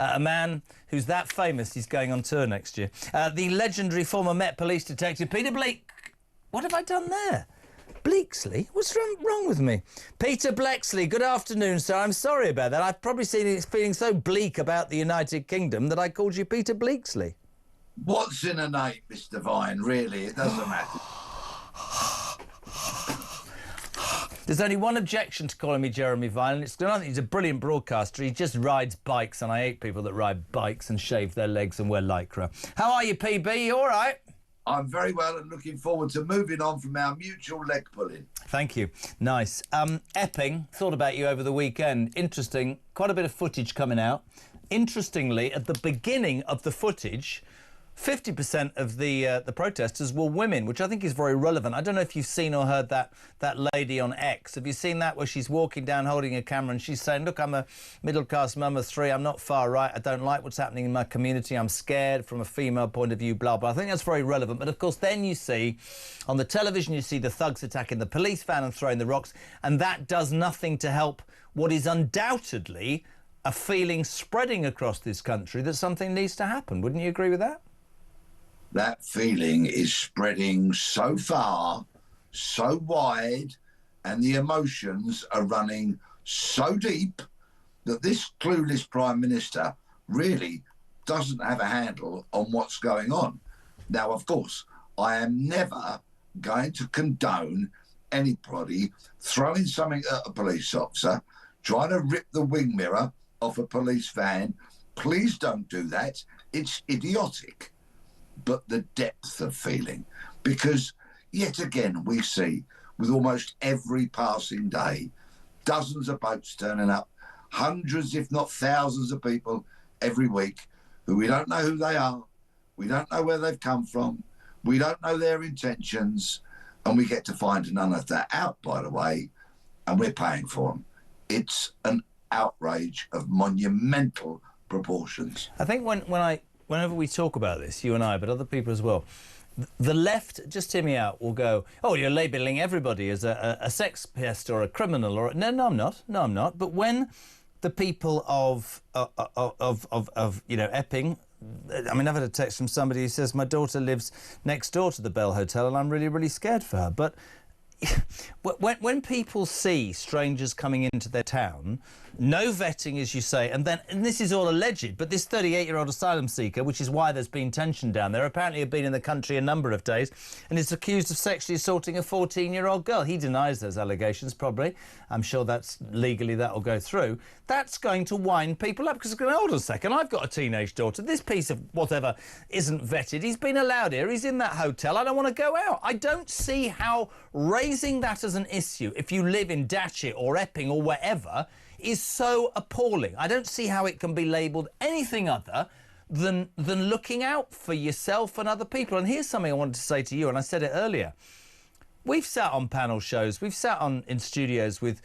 A man who's that famous, he's going on tour next year. The legendary former Met Police detective Peter Blake... What have I done there? Bleksley? What's wrong with me? Peter Bleksley, good afternoon, sir. I'm sorry about that. I've probably seen it feeling so bleak about the United Kingdom that I called you Peter Bleksley. What's in a name, Mr. Vine? Really, it doesn't matter. There's only one objection to calling me Jeremy Vine, and it's nothing. He's a brilliant broadcaster. He just rides bikes, and I hate people that ride bikes and shave their legs and wear Lycra. How are you, PB? You all right? I'm very well and looking forward to moving on from our mutual leg pulling. Thank you. Nice. Epping, thought about you over the weekend. Interesting. Quite a bit of footage coming out. Interestingly, at the beginning of the footage, 50% of the protesters were women, which I think is very relevant. I don't know if you've seen or heard that lady on X. Have you seen that, where she's walking down holding a camera and she's saying, look, I'm a middle-class mum of three, I'm not far right, I don't like what's happening in my community, I'm scared from a female point of view, blah, blah. I think that's very relevant. But, of course, then you see, on the television, you see the thugs attacking the police van and throwing the rocks, and that does nothing to help what is undoubtedly a feeling spreading across this country that something needs to happen. Wouldn't you agree with that? That feeling is spreading so far, so wide, and the emotions are running so deep that this clueless Prime Minister really doesn't have a handle on what's going on. Now, of course, I am never going to condone anybody throwing something at a police officer, trying to rip the wing mirror off a police van. Please don't do that. It's idiotic. But the depth of feeling, because yet again we see with almost every passing day dozens of boats turning up, hundreds if not thousands of people every week who we don't know who they are, we don't know where they've come from, we don't know their intentions, and we get to find none of that out, by the way, and we're paying for them. It's an outrage of monumental proportions. I think whenever we talk about this, you and I, but other people as well, the left, just hear me out, will go, oh, you're labelling everybody as a sex pest or a criminal, or no, I'm not. But when the people of Epping, I mean, I've had a text from somebody who says my daughter lives next door to the Bell Hotel and I'm really, really scared for her. But when people see strangers coming into their town, no vetting, as you say, and this is all alleged, but this 38-year-old asylum seeker, which is why there's been tension down there, apparently had been in the country a number of days and is accused of sexually assaulting a 14-year-old girl. He denies those allegations, probably. I'm sure that's legally that will go through. That's going to wind people up, because, hold on a second, I've got a teenage daughter. This piece of whatever isn't vetted. He's been allowed here. He's in that hotel. I don't want to go out. I don't see how raising that as an issue, if you live in Datchet or Epping or wherever, is so appalling. I don't see how it can be labelled anything other than looking out for yourself and other people. And here's something I wanted to say to you, and I said it earlier. We've sat on panel shows, we've sat in studios with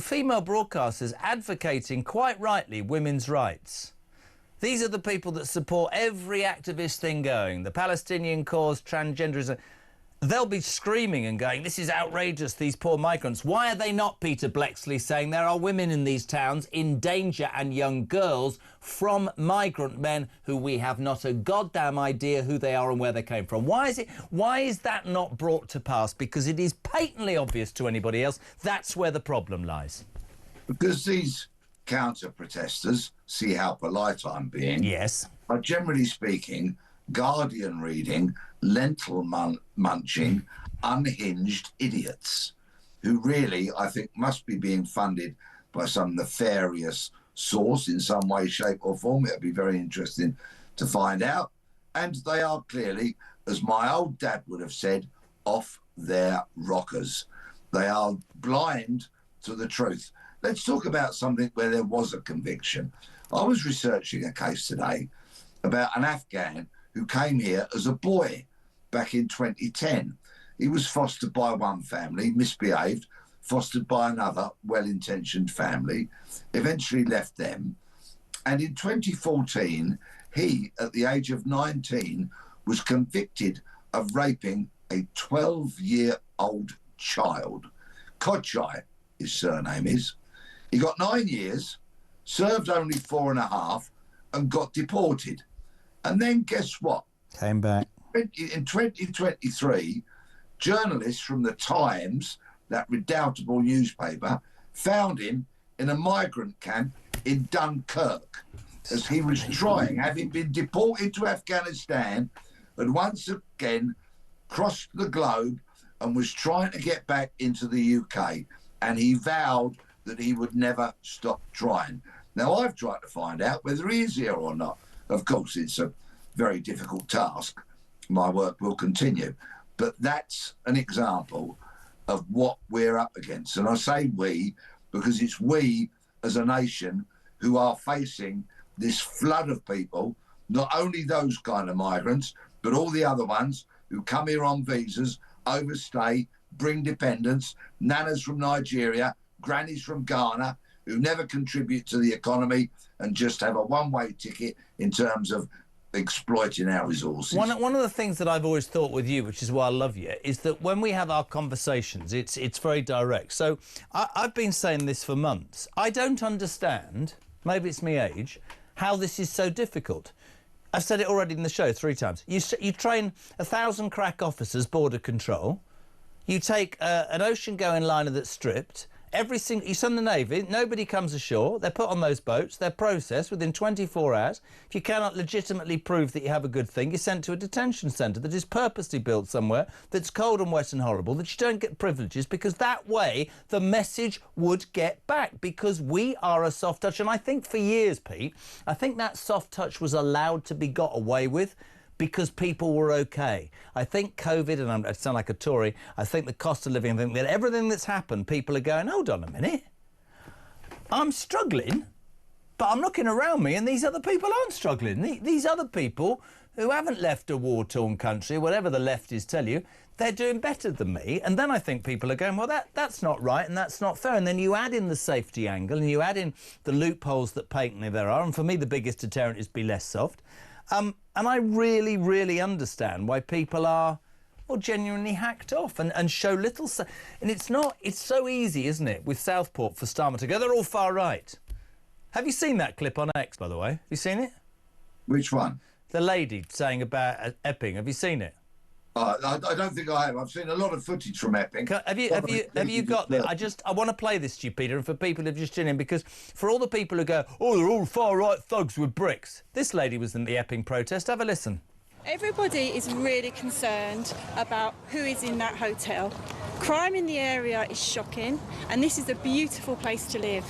female broadcasters advocating, quite rightly, women's rights. These are the people that support every activist thing going, the Palestinian cause, transgenderism. They'll be screaming and going, this is outrageous, these poor migrants. Why are they not, Peter Bleksley, saying there are women in these towns in danger and young girls from migrant men who we have not a goddamn idea who they are and where they came from? Why is that not brought to pass? Because it is patently obvious to anybody else that's where the problem lies. Because these counter-protesters, see how polite I'm being, yes, are generally speaking Guardian reading, lentil munching, unhinged idiots who really, I think, must be being funded by some nefarious source in some way, shape or form. It'll be very interesting to find out. And they are clearly, as my old dad would have said, off their rockers. They are blind to the truth. Let's talk about something where there was a conviction. I was researching a case today about an Afghan who came here as a boy back in 2010. He was fostered by one family, misbehaved, fostered by another well-intentioned family, eventually left them. And in 2014, he, at the age of 19, was convicted of raping a 12-year-old child. Kochai, his surname is. He got 9 years, served only 4.5, and got deported. And then guess what? Came back. In 2023, journalists from the Times, that redoubtable newspaper, found him in a migrant camp in Dunkirk as he was trying, having been deported to Afghanistan, and once again crossed the globe and was trying to get back into the UK. And he vowed that he would never stop trying. Now, I've tried to find out whether he is here or not. Of course, it's a very difficult task. My work will continue. But that's an example of what we're up against. And I say we because it's we as a nation who are facing this flood of people, not only those kind of migrants, but all the other ones who come here on visas, overstay, bring dependents, nanas from Nigeria, grannies from Ghana, who never contribute to the economy and just have a one-way ticket in terms of exploiting our resources. One of the things that I've always thought with you, which is why I love you, is that when we have our conversations, it's very direct. So I've been saying this for months. I don't understand, maybe it's me age, how this is so difficult. I've said it already in the show 3 times. You train 1,000 crack officers, border control. You take an ocean-going liner that's stripped. You send the Navy, nobody comes ashore. They're put on those boats. They're processed within 24 hours. If you cannot legitimately prove that you have a good thing, you're sent to a detention centre that is purposely built somewhere that's cold and wet and horrible, that you don't get privileges, because that way the message would get back, because we are a soft touch. And I think for years, Pete, I think that soft touch was allowed to be got away with because people were okay. I think COVID, and I sound like a Tory, I think the cost of living, I think that everything that's happened, people are going, hold on a minute, I'm struggling, but I'm looking around me and these other people aren't struggling. These other people who haven't left a war-torn country, whatever the lefties tell you, they're doing better than me. And then I think people are going, well, that's not right and that's not fair. And then you add in the safety angle and you add in the loopholes that patently there are. And for me, the biggest deterrent is be less soft. And I really, really understand why people are, well, genuinely hacked off and show little... And it's so easy, isn't it, with Southport for Starmer to go, they're all far right. Have you seen that clip on X, by the way? Have you seen it? Which one? The lady saying about Epping. Have you seen it? I don't think I have. I've seen a lot of footage from Epping. Have you got that? I want to play this to you, Peter, and for people who've just tuned in, because for all the people who go, oh, they're all far-right thugs with bricks, this lady was in the Epping protest. Have a listen. Everybody is really concerned about who is in that hotel. Crime in the area is shocking, and this is a beautiful place to live.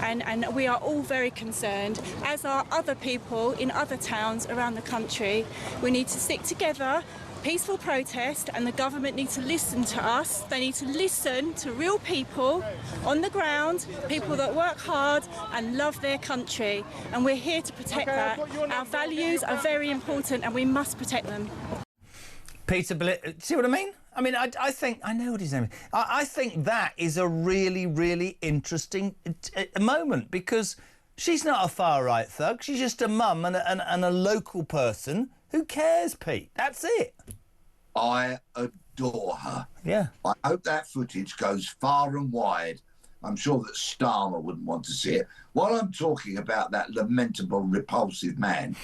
And we are all very concerned, as are other people in other towns around the country. We need to stick together, peaceful protest, and the government need to listen to us. They need to listen to real people on the ground, people that work hard and love their country. And we're here to protect that. Our values are very important and we must protect them. Peter see what I mean? I mean, I think, I know what his name is. I think that is a really, really interesting moment, because she's not a far-right thug. She's just a mum and a local person. Who cares, Pete? That's it. I adore her. Yeah. I hope that footage goes far and wide. I'm sure that Starmer wouldn't want to see it. While I'm talking about that lamentable, repulsive man,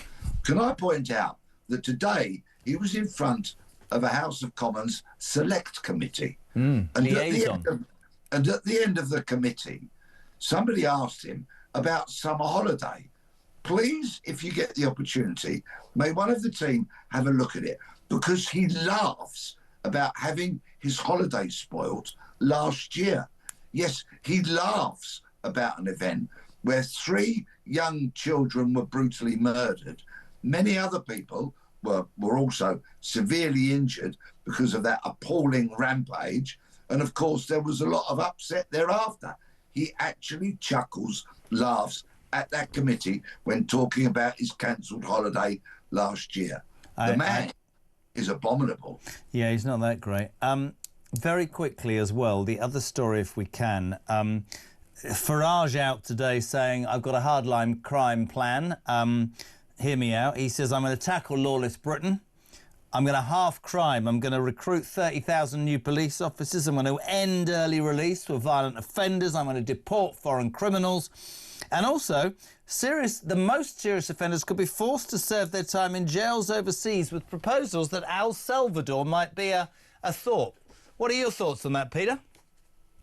can I point out that today he was in front of a House of Commons Select Committee. And at the end of the committee, somebody asked him about summer holiday. Please, if you get the opportunity, may one of the team have a look at it, because he laughs about having his holiday spoilt last year. Yes, he laughs about an event where 3 young children were brutally murdered. Many other people were also severely injured because of that appalling rampage. And of course, there was a lot of upset thereafter. He actually chuckles, laughs at that committee when talking about his cancelled holiday last year. The man is abominable. Yeah, he's not that great. Very quickly as well, the other story, if we can. Farage out today saying, I've got a hardline crime plan. Hear me out. He says, I'm going to tackle lawless Britain. I'm going to halve crime. I'm going to recruit 30,000 new police officers. I'm going to end early release for violent offenders. I'm going to deport foreign criminals. And also, the most serious offenders could be forced to serve their time in jails overseas, with proposals that Salvador might be a thought. What are your thoughts on that, Peter?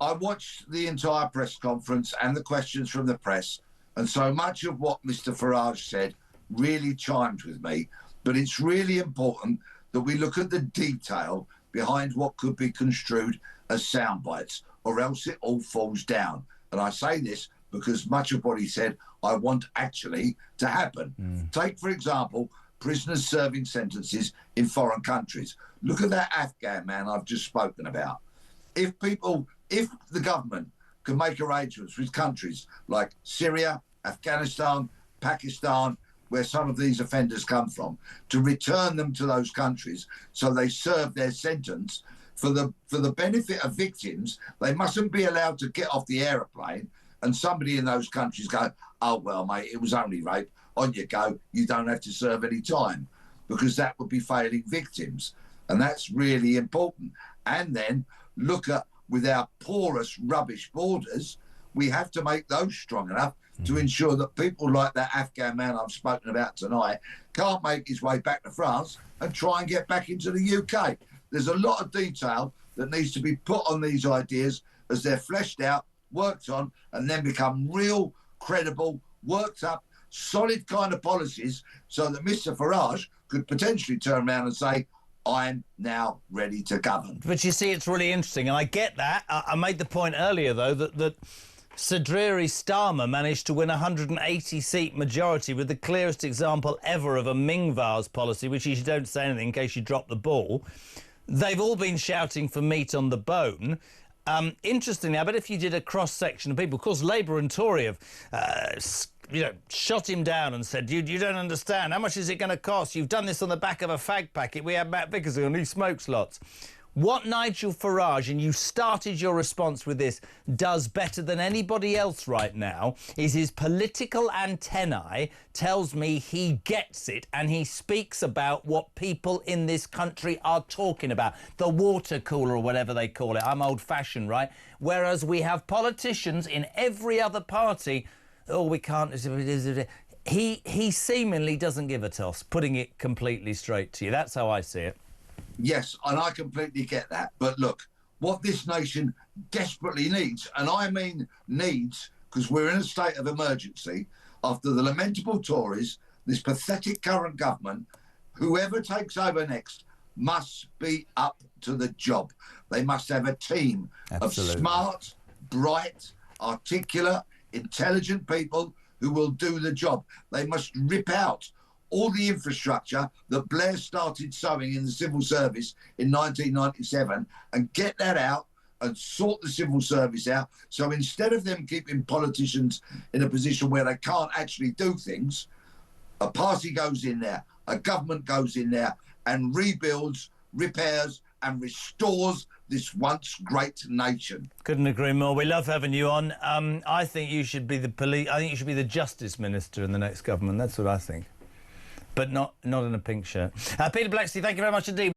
I watched the entire press conference and the questions from the press, and so much of what Mr. Farage said really chimed with me. But it's really important that we look at the detail behind what could be construed as sound bites, or else it all falls down. And I say this because much of what he said I want actually to happen. Take, for example, prisoners serving sentences in foreign countries. Look at that Afghan man I've just spoken about. If the government can make arrangements with countries like Syria, Afghanistan, Pakistan, where some of these offenders come from, to return them to those countries so they serve their sentence, for the benefit of victims, they mustn't be allowed to get off the aeroplane and somebody in those countries go, oh, well, mate, it was only rape. On you go. You don't have to serve any time, because that would be failing victims. And that's really important. And then look at, with our porous rubbish borders, we have to make those strong enough to ensure that people like that Afghan man I've spoken about tonight can't make his way back to France and try and get back into the UK. There's a lot of detail that needs to be put on these ideas as they're fleshed out, worked on, and then become real, credible, worked up, solid kind of policies, so that Mr. Farage could potentially turn around and say, I'm now ready to govern. But you see, it's really interesting, and I get that. I made the point earlier, though, that Sadriri Starmer managed to win a 180-seat majority with the clearest example ever of a Ming-Vase policy, which you don't say anything in case you drop the ball. They've all been shouting for meat on the bone. Interestingly, I bet if you did a cross-section of people, of course, Labour and Tory have shot him down and said, you don't understand. How much is it going to cost? You've done this on the back of a fag packet. We had Matt Vickers on, he smokes lots. What Nigel Farage, and you started your response with this, does better than anybody else right now is his political antennae tells me he gets it, and he speaks about what people in this country are talking about. The water cooler or whatever they call it. I'm old-fashioned, right? Whereas we have politicians in every other party, oh, we can't... He seemingly doesn't give a toss, putting it completely straight to you. That's how I see it. Yes, and I completely get that. But look, what this nation desperately needs, and I mean needs, because we're in a state of emergency, after the lamentable Tories, this pathetic current government, whoever takes over next must be up to the job. They must have a team of smart, bright, articulate, intelligent people who will do the job. They must rip out all the infrastructure that Blair started sowing in the civil service in 1997 and get that out and sort the civil service out. So instead of them keeping politicians in a position where they can't actually do things, a party goes in there, a government goes in there and rebuilds, repairs and restores this once great nation. Couldn't agree more. We love having you on. I think you should be the Justice Minister in the next government. That's what I think. But not in a pink shirt. Peter Bleksley, thank you very much indeed.